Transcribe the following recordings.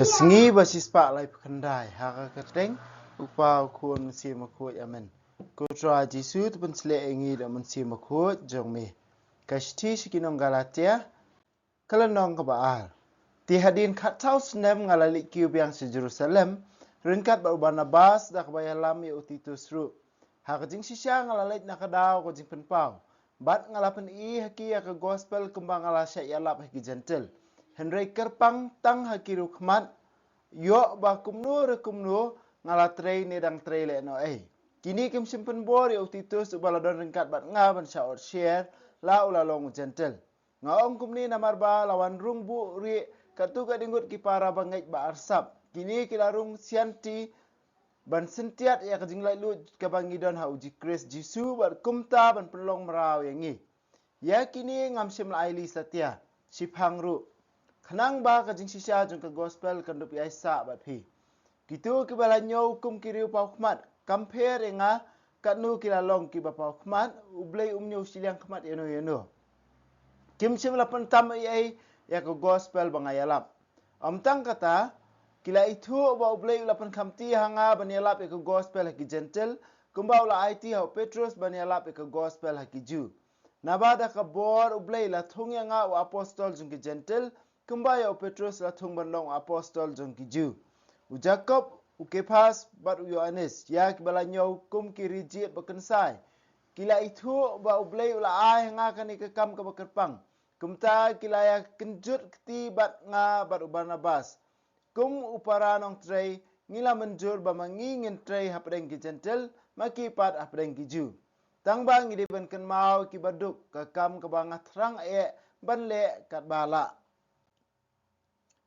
Kesengi basis pak lai pendai haka keteng upau kun mensi makut amen. Kutra Jisu tu pun selek ingi dak mensi makut jong me. Kashti sikinong Galatia kalenong ke baal. Ti hadin kat tau senem ngalalik kiu biang se Jerusalem ringkat ba Barnabas dak bayalam ya utitus ru. Haka jing sisya ngalalik nakadaw ko jing penpau. Bat ngalapen I haki ya ke gospel kembang ala syak yalap haki gentle. Henry kerpang tang haki rukmat yo ba kumnu ngala trei ne dang trei le no ai. Kini kim simpen bor ya utitus ubaladon ringkat bat ngaban syaot share la ulalong gentle. Ngaong kumni namar ba lawan rung bu ri katu ka dingut ki para bangait ba arsap. Kini kilarung sianti ban sentiat ya kajing lai lu ka bangidon ha uji Kris Jisu bar kumta ban pelong meraw yangi. Ya kini ngam sim la aili satia siphang ru. Kenang ba kajing sisya jong ka gospel kandup ya isa bat phi. Kitu ki balanyo kum kiriu pau khmat compare nga kanu kilalong ki ba pau khmat ublei umnyo siliang khmat yeno. Kim sim la pentam ai ya ka gospel bangayalap. Tang kata kila itu ba ublei ulapan kamti hanga banyalap ya ka gospel haki gentle kumba ula IT ha Petrus banyalap ya ka gospel haki Jew. Nabada ka bor ublei la thung ya nga u apostol jung ki gentle kumba ya Petrus la thung bandong apostol jung ki Jew. U Jacob u Kephas bat u Yohanes ya ki balanyo kum ki rijit bakensai. Kila itu ba ublei ula ai hanga kani ka kam ka bakerpang. Kumta kila ya kenjut keti bat nga bat u Barnabas. Kum upara nong trei ngila menjur ba mangingin trei hapreng ki gentle maki pat hapreng ki Jew. Tang bang ngidi ban ken mau ki baduk ka kam ka bangat rang e ban le kat bala.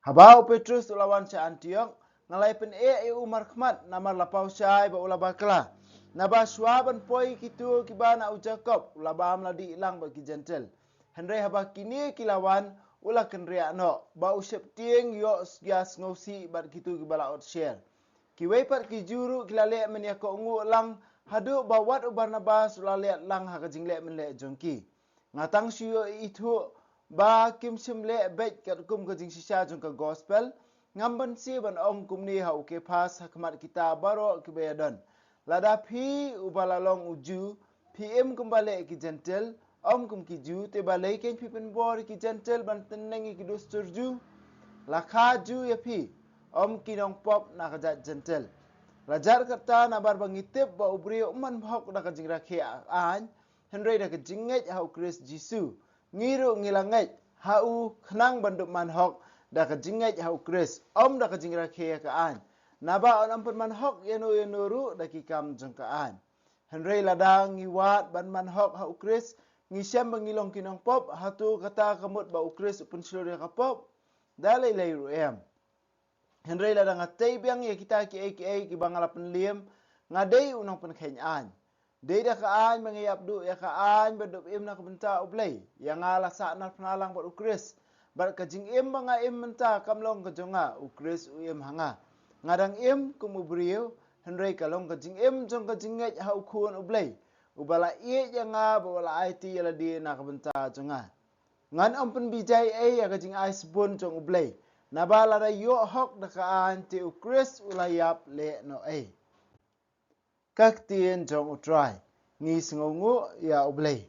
Habau Petrus ulawan sa Antioch ngalai pen e umar khmat namar lapau syai ba ula bakla. Naba swaban poi kitu ki bana u Jacob ulabam la di ilang ba ki gentle. Henry haba kini kilawan ula kenria no ba usep tieng yo yas ngosi bat kitu ki bala out share. Ki wepat ki juru kilale men ya ko ngu lang hadu ba wat u Barnabas ulale lang ha kajing le men le jongki. Ngatang siyo itu ba kim sim le bet kat kum kajing sisa jong ka gospel ngamban si ban ong kum ni ha uke pas hakmat kita baro ki bayadon. Lada phi ubalalong uju PM kumbale ki gentle om kum ki ju te balai ken phi pen bor ki gentle ban teneng ki dustur ju lakha ju ya phi om ki nong pop na kajat gentle rajar kata na bar bangitip ba ubri umman bhok na kajing rakhe an henry da kajinget ha Kris Jisu ngiru ngilanget ha u khnang bandup man hok da kajinget ha Kris om da kajing rakhe ka an naba on ampun man hok yenu ru da ki kam jong ka an henry ladang ngiwat ban man hok ha Kris ngisem bangilong kinong pop hatu kata kamut ba Kris upun seluruh ka pop dalai lai ru em Henry ladang atay biang ya kita ki bangala penliam ngadai unang penkhenyan. Dei da kaan mangayap du ya kaan bedup im na kebenta ublay yang ala saknar penalang buat Kris. Bar kajing im banga im menta kamlong kejonga Kris im hanga. Ngadang im kumubriu Henry kalong kajing im jong kajing ngej ha ukun ublay. Ubala ie yang bawala IT yala di na kebenta jonga. Ngan ampun bijay ya kajing ais bun jong ublay. Nabala da yo hok da kaan ti Kris ulayap le no ai. Các tiên trong utrai ngi sngongu ya ublay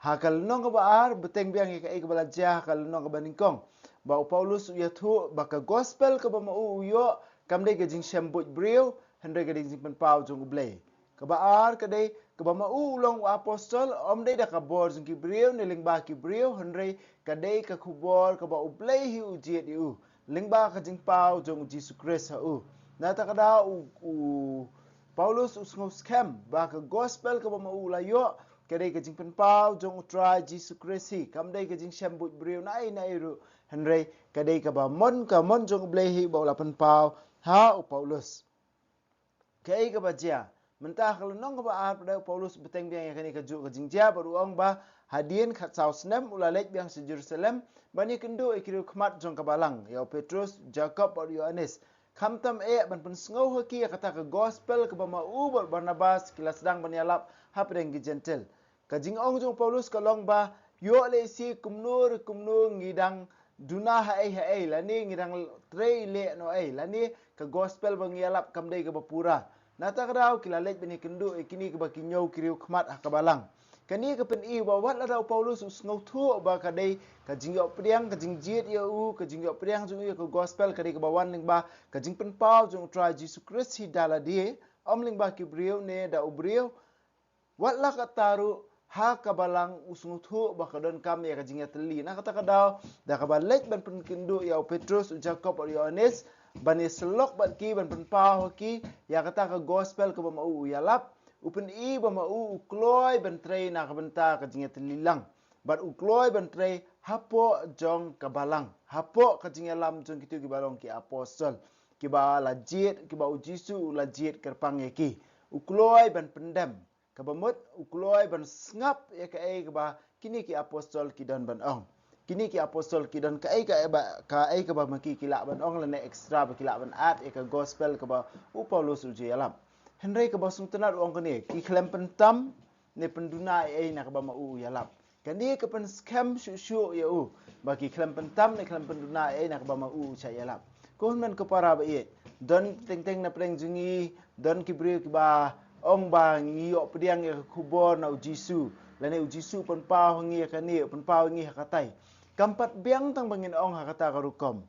hakal nong ba ar beteng biang ka ik balaja hakal nong ba ningkong ba Paulus ya thu ba ka gospel ka ba mau yo kamde ka jing shambut brio hendre ka jing pen pau jong ublay ka ba ar ka dei ka ba mau long apostol om dei da ka bor jing ki brio ne ling ba ki brio hendre ka dei ka khubor ka ba ublay hi ujiet yu ling ba ka jing pau jong Jesus Christ ha u na ta ka da u Paulus usngos kem ba ka gospel ka ba maula yo kadai ka jing penpau jong utrai Jesus Christ kamdai ka jing shambut brio nai ru henry kadai ka ba mon jong blehi ba la penpau ha u Paulus kai ka ba dia mentah kalau nong ka ba ar pada Paulus beteng biang ya kani ka ju ka jing dia baru ong ba hadien khat sau snem ulalek biang se Jerusalem bani kendo ikiru khmat jong ka balang ya Petrus Jacob baru Yohanes Kamtam ban pun sengau haki kata ke gospel ke bama ubar Barnabas kila sedang banyalap hapdeng ki gentle. Kajing ong jong Paulus kalong ba yo le si kumnur ngidang duna hai lani ngirang trei le no lani ke gospel bangialap kamdei ke bapura nata kadau kilalet bini kendu kini ke bakinyau kiriu khmat hakabalang kani ke pen I bawat la dau Paulus usngau thu ba kadai ka jingyo priang ka jingjit ya u ka jingyo priang jung ke gospel kadai ke bawan ling ba ka jing pen pau jung tra Jesus Christ hi dala die ling ba ki brio ne da ubrio wat la ka taru ha kabalang usnguthu bakadon kam ya kajing teli na kata kadau da kabalek ban pen kindu ya Petrus Jacob Yohanes ban selok ban ki ban pen pau ki ya kata ka gospel ke mau ya lap upen I ba mau ukloi ban trei na kabenta kajing teli lang ban ukloi ban trei hapo jong kabalang hapo kajing lam jong kitu ki balong ki apostol ki ba lajit ki ba ujisu lajit kerpang ya ki ukloi ban pendam kabamut ukloi ban ngap ya ka ai ba kini ki apostol ki dan ban ong kini ki apostol ki dan ka ai ka ba maki kila ban ong lene extra ba kila ban at ya ka gospel ka ba u Paulus u alam Henry ka ba sung tenat ong kini ki klem pentam ne penduna ai na ka ba ma u ya lap kani ka pen scam shu ya u ba ki klem pentam ne klem penduna ai na ka ba ma u cha ya lap ko men ko para ba ye don teng na preng jungi don ki bri ki ba ong ba ngiyok pediang ya kubor na ujisu lane ujisu pen pau ngi kani pen pau ngi hakatai kampat biang tang bangin ong hakata karukom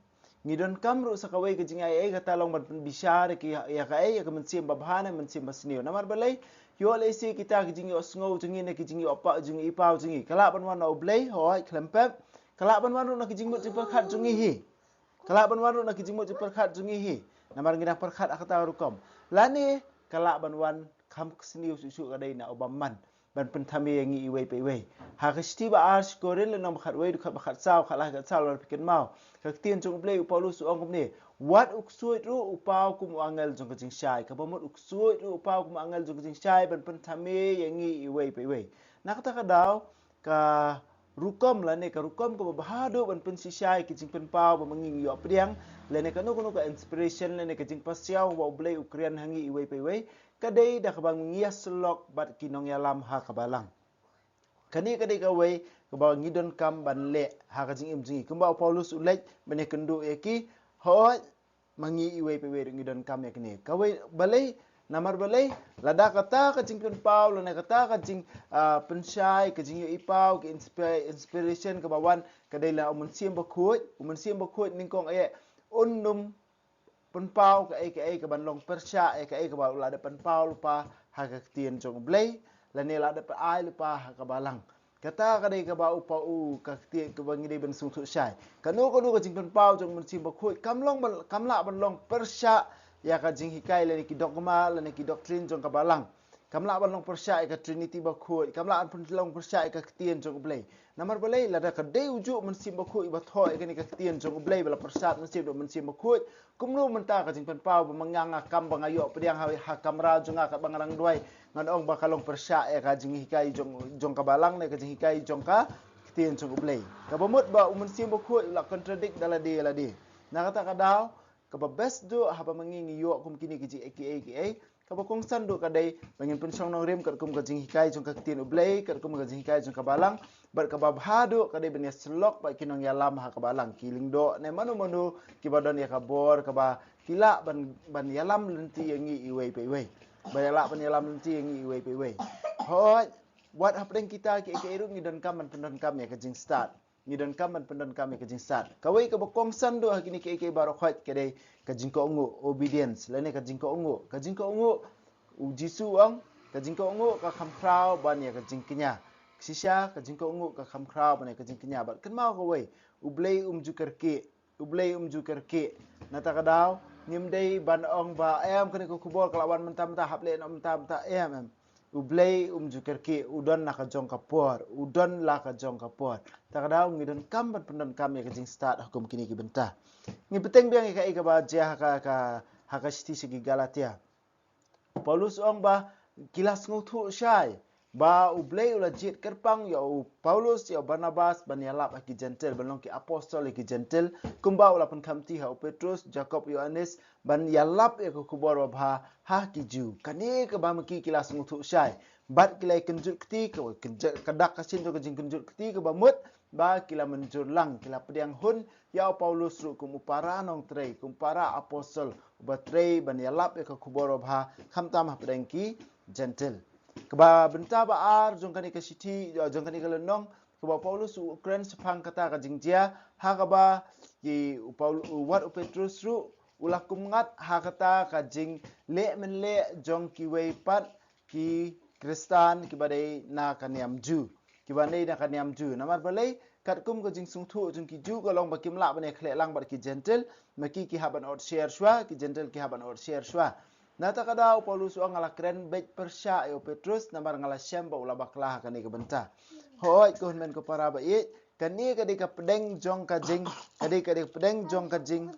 ngidon kamru sakawai ke jingai ai kata long ban bishar ki ya ka ai ka mensim babhana mensim basnio namar balai yo le si kita ke jingi osngou jingi ne ke jingi opa jingi ipau jingi kala ban wan oblei hoi klempep kala ban wan na ke jingi perkhat jingi hi kala ban wan na ke jingi perkhat jingi hi namar ngina perkhat akata karukom lani kala ban wan kam kesini usu kadai na obaman ban pentami yang iwei pewei ha kesti ba ars koren le nam khat wei khat khat sao khala khat sao lor pikin mau ka tien jong blei Paulus ong kumni wat uksui ru upau kum angel jong kajing shai ka bomot uksui ru upau kum angel jong kajing shai ban pentami yang iwei pewei nak kata kadau ka rukom la ne ka rukom ko bahado ban pensi shai ki jing pen pau ba manging yo priang le ne ka no ka inspiration le ne ka jing pasiao wa blei ukrian hangi iwei pewei kadai dah kabang ngias selok bat kinong yalam ha kabalang kani kadai kawai kabang ngidon kam ban le ha ka jing im jingi kumba Paulus ulej bane kendu eki hoi mangi iwei pewe ngidon kam ya kini kawai balai namar balai lada kata ka jing pen pau lana kata ka jing pensyai ka jing ipau ke inspiration ke bawan kadai la umun sim bakut ningkong aye unnum penpau ke ai ke ban long persya ke ai ke ba la de penpau lupa ha ka tien jong blei la ne la de pa ai lupa ha ka balang kata ka dei ka ba upa u ka tien ke bang dei ban sung thu sai kanu ka jing penpau jong mun sim ba khoi kam la ban long persya ya ka jing hikai le ki dogma le ki doctrine jong ka balang kam la ban long persya ka trinity ba khoi kam la an long persya ka tien jong blei namar balai la da ka dei uju mun sim ba khoi ba thoi ka ni ka tien jong blei bala persat mun sim do mun sim ba khoi kumnu menta ka jing pen pau manganga kam bangayo pediang ha kamra junga ka bangarang duai ngan ong bakalong persya ya ka jing hikai jong ka balang ne ka jing hikai jong ka tien jong blei ka bomut ba umun sim ba khoi la contradict dala de la de na kata ka daw ka ba best do ha ba mangingi yo kum kini ki aka ka ba kong san do ka dai bangin pensong nong rem ka kum ka jing hikai jong ka tien blei ka kum ka jing hikai jong ka balang bar ka ba bhado ka dai benya slok ba kinong yalam ha ka balang kiling do ne manu ki ba don ya ka bor ka ba kila ban yalam lenti yangi iwei pe wei ba yala ban yalam lenti yangi iwei pe wei hoi wat hapdeng kita ki ru ngi don kam ban pendon kam ya ka jing start ngi don kam ban pendon kam ya ka jing start ka wei ka ba kong san do ha kini ki baro khot ke dai ka jing ko ngu obedience la ne ka jing ko ngu u jisu ang ka jing ko ngu ka kham krau ban ya ka jing kinya sisha ka jing ko ngu ka kham krau ban ya ka jing kinya ba kan mau ko wei ublei ju kerke nata kadaw ngim dei ban ong ba em kani ko kubor kalawan mentam ta haple no mentam ta em ublei ju kerke udon la ka jong kapor udon la ka jong kapor ta kadaw ngidon kam ban pendon kam ya ka jing start hukum kini ki benta ngi beteng biang ka ba ja ha ka sti segi Galatia Paulus ong ba kilas nguthu syai ba ublei ula jit kerpang ya Paulus ya Barnabas ban yalap ki gentle ban long ki apostol ki gentle kumba ula pen kamti ha Petrus Jacob Yohanes ban yalap ya ku kubor ba ha ki ju kani ke ba maki kilas nguthu syai bat kilai kenjut keti ke kadak kasin to kejing kenjut keti ke ba mut ba kila menjur lang kila pediang hun ya Paulus ru kum upara nong trei kum para apostol ba trei ban yalap ya kuboro bha khamtam ha pedengki gentle keba benta ba ar jongkani ka siti jongkani ka lenong keba Paulus Ukraine sepang kata ka jingjia ha kaba ki Paulus wat Petrus ru ulakum ngat ha kata ka jing le men le jong ki wei pat ki Kristan ki badai na kaniam ju ki banai na kaniam ju namar balai kat kum ko jing sung thu jung ki ju ko long bakim la bane khle lang bar ki gentle maki ki haban out share shwa ki gentle ki haban out share shwa nata kadau Paulus ang ala kren bet persya yo Petrus namar ngala syam ba ula baklah kani ke benta hoi ko men ko para ba i kani ka di ka pedeng jong ka jing kadi ka di pedeng jong ka jing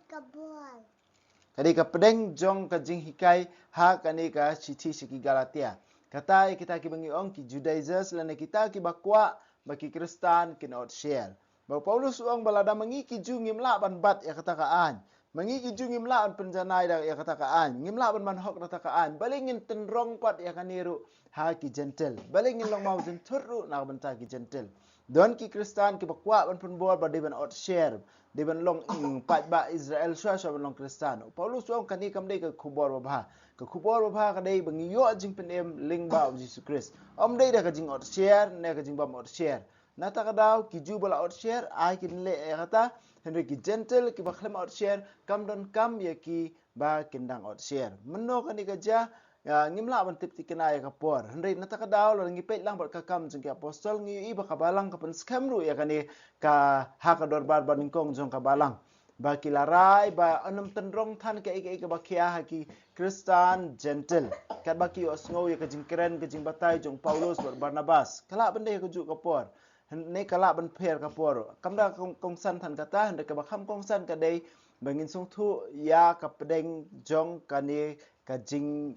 kadi ka pedeng jong ka jing hikai ha kani ka chichi siki Galatia katai kita ki bangi ong ki Judaizers lana kita ki bakwa baki Kristan kin out share ba Paulus uang balada mangi ki ju ngimla ban bat ya kata kaan mangi ki ju ngimla an penjanai da ya kata kaan ngimla ban man hok kata kaan balingin tenrong pat ya kaniru ha ki gentle balingin long mau jen thurru na banta ki gentle don ki Kristan ki bakwa ban pun bor ba de ban out share de ban long pat ba Israel swa swa ban long Kristan Paulus uang kani kam de ka khubor ba ka khubor ba ka dei bangi yo jing penem ling ba Jesus Christ om dei da ka jing out share ne ka jing ba out share nata ka daw ki ju bala out share ai kin le kata henry ki gentle ki ba khlem out share kam don kam ye ki ba kindang out share menno ka ni ka ja ngimla ban tip tikina ya ka por henry nata ka daw lo ngi pet lang ba ka kam jing ki apostol ngi i ba ka balang ka pen scam ru ya kani ka ha ka dor bar ban kong jong ka balang ba kilarai ba anam tendrong than ke ke ba khia ha ki Kristan gentle kat ba ki osngo ya ka jingkren ka jing batai jong Paulus bar Barnabas kala bende ka ju ka por ne kala ban pher ka por kamda kong san than kata hande ka ba kham kong san ka dei bangin sung thu ya ka pedeng jong ka ni ka jing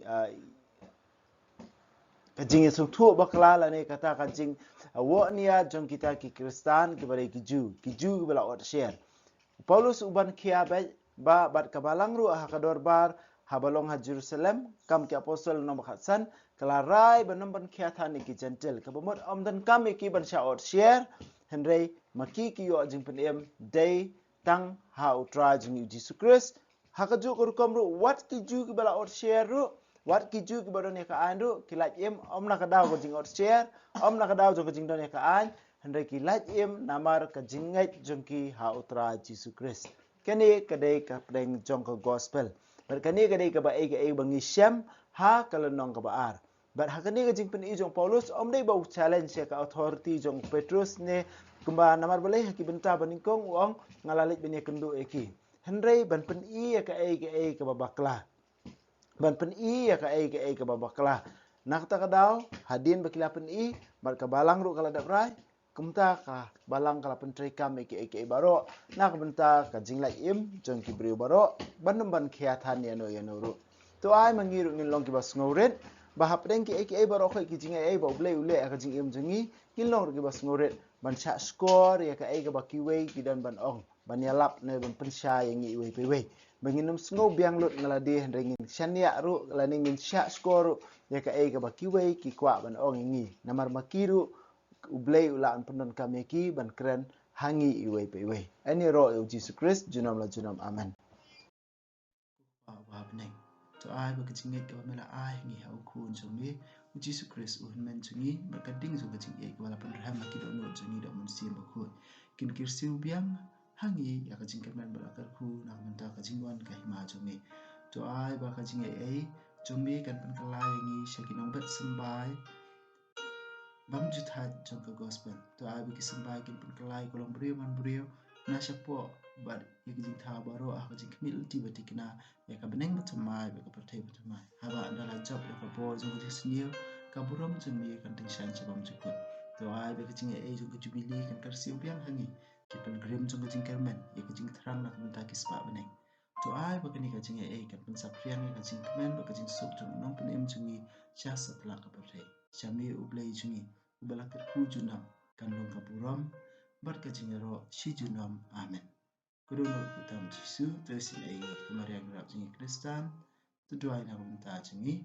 kajing sung thu bakla la ne kata kajing wo nia jong kita ki Kristan ki bare ki ju bela ot share Paulus uban kia ba bat kabalang ru ha kador bar habalong ha Jerusalem kam ki apostol no bakhatsan kalarai banamban kia thani ki gentle kabamot omdan kam ki ban sha ot share henry maki ki yo jing penem day tang ha utra jing Jesus Christ ha ka ju ko kom ru wat ki ju ki bala ot share ru wat ki ju ki badon ka an ru ki laj em om na ka daw ko jing ot share om na ka daw jong jing don ka an henry ki laj em namar ka jingai jong ki ha utra Jesus Christ kani kadai ka preng jong ka gospel ber kani kadai ka ba ai bangi syam ha kalanong ka baar ber ha kani ka jing pen i jong Paulus om dei bau challenge ka authority jong Petrus ne kumba namar balai ki benta baningkong uang ngalalik bini kendu eki henry ban pen i ka ai ka babakla ban pen i ka ai ka babakla nak ta ka daw hadin bakila pen i bar ka balang ru kala dabrai kumta ka balang kala pentri kam eki baro nak benta ka jinglai im jong ki brio baro banam ban khia than yano ru to ai mangiru ngin long ki bas ngoret ba hapdeng ki eki baro khoi ki jingai ai ba ble ule ka jing im jingi ngin long ki bas ngoret ban cha score ya ka ai ka ba ki wei ki dan ban ong ban yalap ne ban pensha yang i wei pe wei banginum sngo biang lut ngaladi hendringin shania ru laning sha score ya ka ai ka ba ki wei ki kwa ban ong ngi namar makiru ublei ulaan pendon kami ki ban keren hangi iwe pe iwe ani ro eu Jesus Christ junam la junam amen wa bneng to ai ba kichinge ka mela ai ngi ha ku chumi Jesus Christ u men chungi ba ka ding zo kichinge ka wala pan raham ki do no chungi do mun sim ku kin kirsiu biang hangi ya ka jingka men ba ka ku na menta ka jingwan ka hima chumi to ai ba ka jinge ai chumi kan pan kalai ngi shakinong bat sambai bam juthat jong ka gospel to ai bi sambai kin pun kalai kolong brio man brio na shapo bar yek jing tha baro a ka jing mil ti batikna ya ka beneng batumai ba ka pertai batumai haba andala job ya ka bo jong ka snio ka burom jong mi kan ting shan chabam jukut to ai bi ka jing e jong ka jubili kan kar siu biang hangi ki pen grim jong ka jing kermen ya ka jing thrang na kan ta ki spa beneng to ai ba ka ni ka jing e kan pen saprian ya ka jing kemen ba ka jing sok jong nong pen em jong ni cha satla ka pertai Shami ublay jungi ubalakir ku junam kandung kapuram bar kajingero si junam amen. Kuduno kutam jisu tesin ay kumariang rap jungi Kristan tuduay na kumta jungi